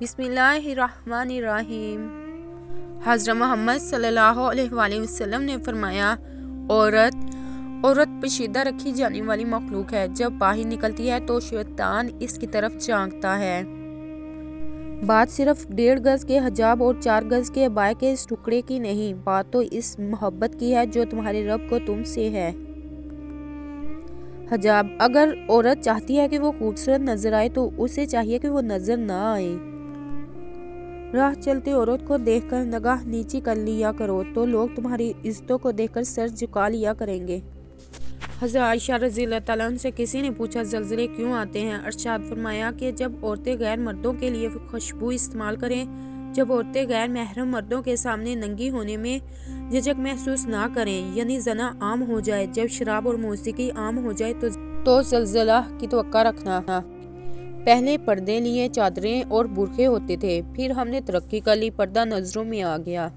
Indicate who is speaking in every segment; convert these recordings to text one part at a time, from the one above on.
Speaker 1: بسم اللہ الرحمن الرحیم۔ حضرت محمد صلی اللہ علیہ وآلہ وسلم نے فرمایا، عورت پوشیدہ رکھی جانے والی مخلوق ہے۔ جب باہر نکلتی ہے تو شیطان اس کی طرف جھانکتا ہے۔ بات صرف 1.5 گز کے حجاب اور 4 گز کے عباءے کے اس ٹکڑے کی نہیں، بات تو اس محبت کی ہے جو تمہارے رب کو تم سے ہے۔ حجاب: اگر عورت چاہتی ہے کہ وہ خوبصورت نظر آئے تو اسے چاہیے کہ وہ نظر نہ آئے۔ راہ چلتے عورت کو دیکھ کر نگاہ نیچی کر لیا کرو تو لوگ تمہاری عزتوں کو دیکھ کر سر جھکا لیا کریں گے۔ حضرت عائشہ رضی اللہ تعالیٰ عنہ سے کسی نے پوچھا، زلزلے کیوں آتے ہیں؟ ارشاد فرمایا کہ جب عورتیں غیر مردوں کے لیے خوشبو استعمال کریں، جب عورتیں غیر محرم مردوں کے سامنے ننگی ہونے میں جھجک محسوس نہ کریں، یعنی زنا عام ہو جائے، جب شراب اور موسیقی عام ہو جائے تو زلزلہ کی توقع رکھنا۔ پہلے پردے لیے چادریں اور برقعے ہوتے تھے، پھر ہم نے ترقی کر لی، پردہ نظروں میں آ گیا۔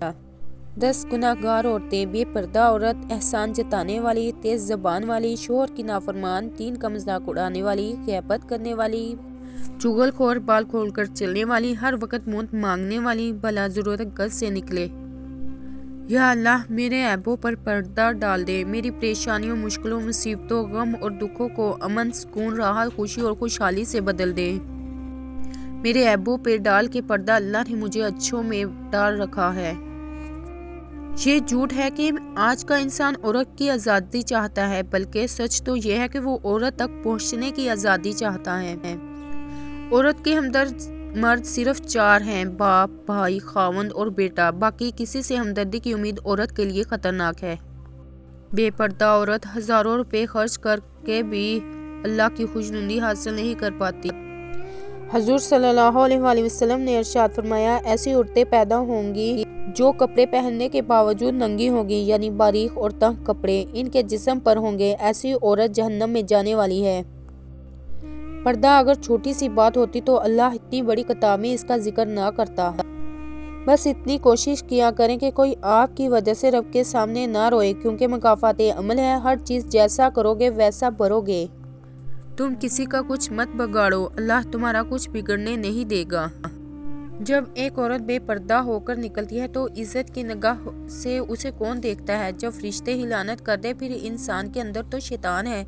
Speaker 1: 10 گناہگار عورتیں: بے پردہ عورت، احسان جتانے والی، تیز زبان والی، شوہر کی نافرمان، 3 کا مذاق اڑانے والی، غیبت کرنے والی، چغل خور، بال کھول کر چلنے والی، ہر وقت منت مانگنے والی، بلا ضرورت گھر سے نکلے۔ یا اللہ، میرے عیبوں پر پردہ ڈال دے، میری پریشانیوں، مشکلوں، مصیبتوں، غم اور دکھوں کو امن، سکون، راحت، خوشی اور خوشحالی سے بدل دے۔ میرے عیبوں پہ ڈال کے پردہ اللہ نے مجھے اچھوں میں ڈال رکھا ہے۔ یہ جھوٹ ہے کہ آج کا انسان عورت کی آزادی چاہتا ہے، بلکہ سچ تو یہ ہے کہ وہ عورت تک پہنچنے کی آزادی چاہتا ہے۔ عورت کے ہمدرد مرد صرف 4 ہیں: باپ، بھائی، خاوند اور بیٹا۔ باقی کسی سے ہمدردی کی امید عورت کے لیے خطرناک ہے۔ بے پردہ عورت ہزاروں روپے خرچ کر کے بھی اللہ کی خوشنودی حاصل نہیں کر پاتی۔ حضور صلی اللہ علیہ وآلہ وسلم نے ارشاد فرمایا، ایسی عورتیں پیدا ہوں گی جو کپڑے پہننے کے باوجود ننگی ہوں گی، یعنی باریک اور تنگ کپڑے ان کے جسم پر ہوں گے۔ ایسی عورت جہنم میں جانے والی ہے۔ پردہ اگر چھوٹی سی بات ہوتی تو اللہ اتنی بڑی کتاب میں اس کا ذکر نہ کرتا۔ بس اتنی کوشش کیا کریں کہ کوئی آپ کی وجہ سے رب کے سامنے نہ روئے، کیونکہ مکافات عمل ہے، ہر چیز جیسا کرو گے ویسا بھرو گے۔ تم کسی کا کچھ مت بگاڑو، اللہ تمہارا کچھ بگڑنے نہیں دے گا۔ جب ایک عورت بے پردہ ہو کر نکلتی ہے تو عزت کی نگاہ سے اسے کون دیکھتا ہے؟ جب فرشتے ہی لعنت کر دے پھر انسان کے اندر تو شیطان ہے۔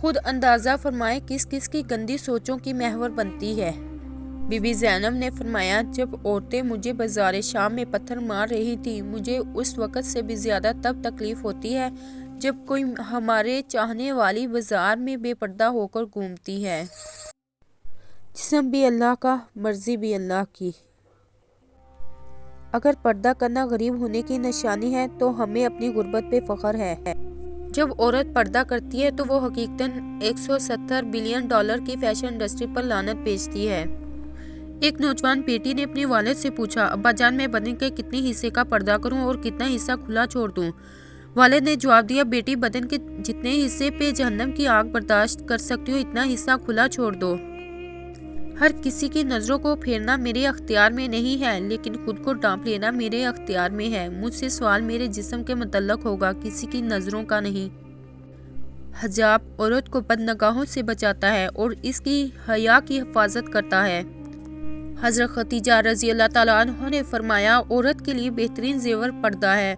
Speaker 1: خود اندازہ فرمائے کس کس کی گندی سوچوں کی محور بنتی ہے۔ بی بی زینب نے فرمایا، جب عورتیں مجھے بازار شام میں پتھر مار رہی تھی، مجھے اس وقت سے بھی زیادہ تب تکلیف ہوتی ہے جب کوئی ہمارے چاہنے والی بازار میں بے پردہ ہو کر گھومتی ہے۔ جسم بھی اللہ کا، مرضی بھی اللہ کی۔ اگر پردہ کرنا غریب ہونے کی نشانی ہے تو ہمیں اپنی غربت پہ فخر ہے۔ جب عورت پردہ کرتی ہے تو وہ حقیقتاً $170 بلین کی فیشن انڈسٹری پر لعنت بھیجتی ہے۔ ایک نوجوان بیٹی نے اپنے والد سے پوچھا، ابا جان، میں بدن کے کتنے حصے کا پردہ کروں اور کتنا حصہ کھلا چھوڑ دوں؟ والد نے جواب دیا، بیٹی، بدن کے جتنے حصے پہ جہنم کی آگ برداشت کر سکتی ہو اتنا حصہ کھلا چھوڑ دو۔ ہر کسی کی نظروں کو پھیرنا میرے اختیار میں نہیں ہے، لیکن خود کو ڈانپ لینا میرے اختیار میں ہے۔ مجھ سے سوال میرے جسم کے متعلق ہوگا، کسی کی نظروں کا نہیں۔ حجاب عورت کو بد نگاہوں سے بچاتا ہے اور اس کی حیا کی حفاظت کرتا ہے۔ حضرت خدیجہ رضی اللہ تعالیٰ عنہ نے فرمایا، عورت کے لیے بہترین زیور پردہ ہے،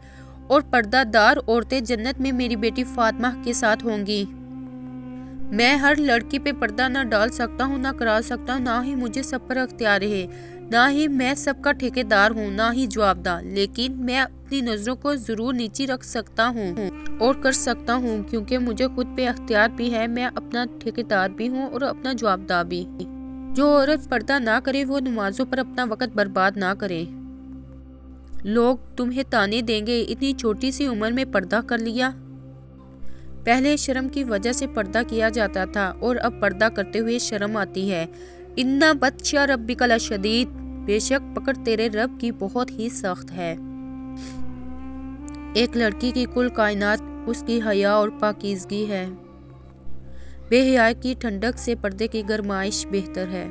Speaker 1: اور پردہ دار عورتیں جنت میں میری بیٹی فاطمہ کے ساتھ ہوں گی۔ میں ہر لڑکی پہ پردہ نہ ڈال سکتا ہوں، نہ کرا سکتا ہوں، نہ ہی مجھے سب پر اختیار ہے، نہ ہی میں سب کا ٹھیکیدار ہوں، نہ ہی جوابدہ، لیکن میں اپنی نظروں کو ضرور نیچی رکھ سکتا ہوں اور کر سکتا ہوں، کیونکہ مجھے خود پہ اختیار بھی ہے، میں اپنا ٹھیکیدار بھی ہوں اور اپنا جوابدہ بھی۔ جو عورت پردہ نہ کرے وہ نمازوں پر اپنا وقت برباد نہ کرے۔ لوگ تمہیں طعنے دیں گے، اتنی چھوٹی سی عمر میں پردہ کر لیا۔ پہلے شرم کی وجہ سے پردہ کیا جاتا تھا اور اب پردہ کرتے ہوئے شرم آتی ہے۔ اِنَّ بَطْشَ رَبِّکَ لَشَدِیدٌ، بے شک پکڑ تیرے رب کی بہت ہی سخت ہے۔ ایک لڑکی کی کل کائنات اس کی حیا اور پاکیزگی ہے۔ بے حیائی کی ٹھنڈک سے پردے کی گرمائش بہتر ہے۔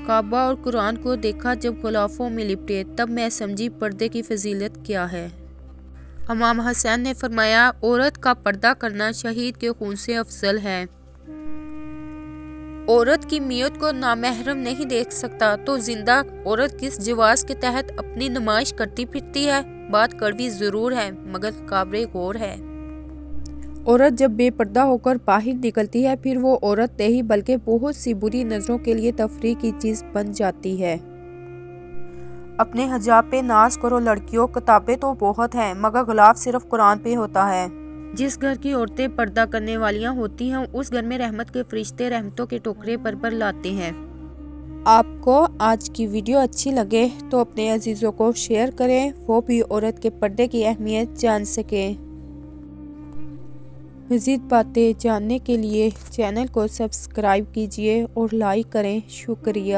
Speaker 1: کعبہ اور قرآن کو دیکھا جب غلافوں میں لپٹے، تب میں سمجھی پردے کی فضیلت کیا ہے۔ امام حسین نے فرمایا، عورت کا پردہ کرنا شہید کے خون سے افضل ہے۔ عورت کی میت کو نامحرم نہیں دیکھ سکتا تو زندہ عورت کس جواز کے تحت اپنی نمائش کرتی پھرتی ہے؟ بات کڑوی ضرور ہے مگر قابل غور ہے۔ عورت جب بے پردہ ہو کر باہر نکلتی ہے پھر وہ عورت نہیں بلکہ بہت سی بری نظروں کے لیے تفریح کی چیز بن جاتی ہے۔ اپنے حجاب پہ ناز کرو لڑکیوں، کتابیں تو بہت ہیں مگر غلاف صرف قرآن پہ ہوتا ہے۔ جس گھر کی عورتیں پردہ کرنے والیاں ہوتی ہیں اس گھر میں رحمت کے فرشتے رحمتوں کے ٹوکرے پر لاتے ہیں۔ آپ کو آج کی ویڈیو اچھی لگے تو اپنے عزیزوں کو شیئر کریں، وہ بھی عورت کے پردے کی اہمیت جان سکیں۔ مزید باتیں جاننے کے لیے چینل کو سبسکرائب کیجیے اور لائک کریں۔ شکریہ۔